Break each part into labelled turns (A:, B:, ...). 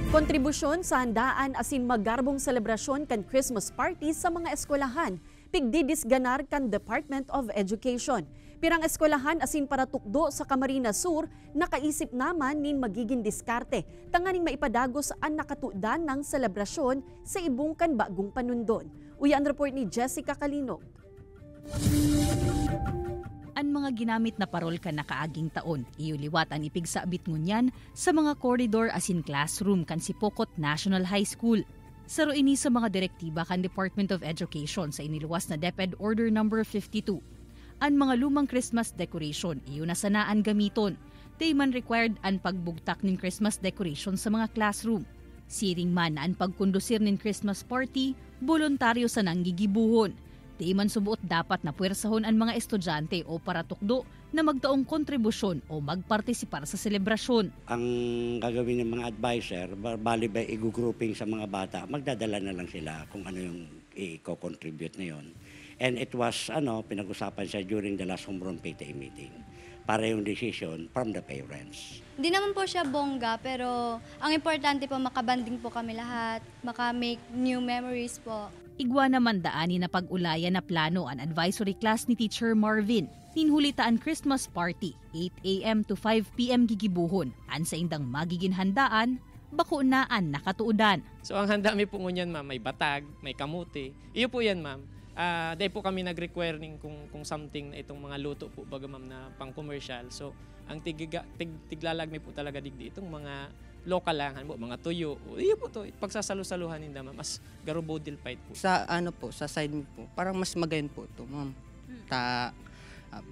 A: Kontribusyon sa handaan asin magarbong selebrasyon kan Christmas party sa mga eskwelahan. Pigdidisganar kan Department of Education. Pirang eskwelahan asin para tukdo sa Camarines Sur, nakaisip naman nin magiging diskarte. Tanganing maipadagos ang nakatudan ng selebrasyon sa ibong kan bagong panundon. Uyan report ni Jessica Kalinog.
B: Ang mga ginamit na parol ka nakaaging taon, iuliwat ang ipigsabit ngunyan sa mga koridor asin classroom kan Sipokot National High School. Saro ini sa mga direktiba kan Department of Education sa iniluwas na DepEd Order No. 52. Ang mga lumang Christmas decoration, iyon na sanaan gamiton. They man required ang pagbugtak ng Christmas decoration sa mga classroom. Siring man ang pagkondusir ng Christmas party, voluntaryo sa nanggigibuhon. Di man subuot dapat na puwersahon ang mga estudyante o para tukdo na magtaong kontribusyon o magpartisipar sa selebrasyon.
C: Ang gagawin ng mga advisor, bali ba i-grouping sa mga bata, magdadala na lang sila kung ano yung i-contribute na yun. And it was, pinag-usapan siya during the last home run PTA meeting para yung decision from the parents.
D: Hindi naman po siya bongga, pero ang importante po makabanding po kami lahat, maka-make new memories po.
B: Igwa naman daani na pag-ulayan na plano ang advisory class ni Teacher Marvin. Ninhulita ang Christmas party, 8 a.m. to 5 p.m. gigibuhon. An sa indang magiging handaan, bakunaan nakatuudan.
E: So ang handa mi po ngunyan ma'am, may batag, may kamuti. Iyo po yan ma'am. Dahil po kami nag-require kung something na itong mga luto po baga ma'am na pang-commercial. So ang tiglalag mi po talaga digdi itong mga local lang, mga tuyo. Iyo po to, pagsasalo-saluhan ninda ma'am, as garubodil fight po.
F: Sa sa side mo po, parang mas magayon po to ma'am.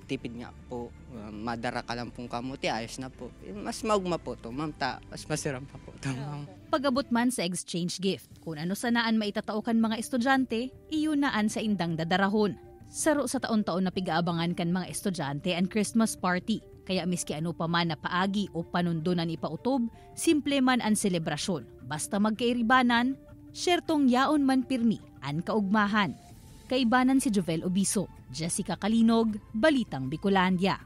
F: Tipid nga po, madara ka lang pong kamuti, ayos na po. Mas maugma po to ma'am, mas masiram pa po to ma'am.
B: Pagabot man sa exchange gift, kung ano sanaan maitataukan mga estudyante, iyon naan sa indang dadarahon. Saro sa taon-taon na pig-aabangan kan mga estudyante ang Christmas party. Kaya miski ano pa man na paagi o panundunan ipautob, simple man ang selebrasyon. Basta magkairibanan, syertong yaon man pirmi ang kaugmahan. Kaibanan si Jovel Obiso, Jessica Kalinog, Balitang Bicolandia.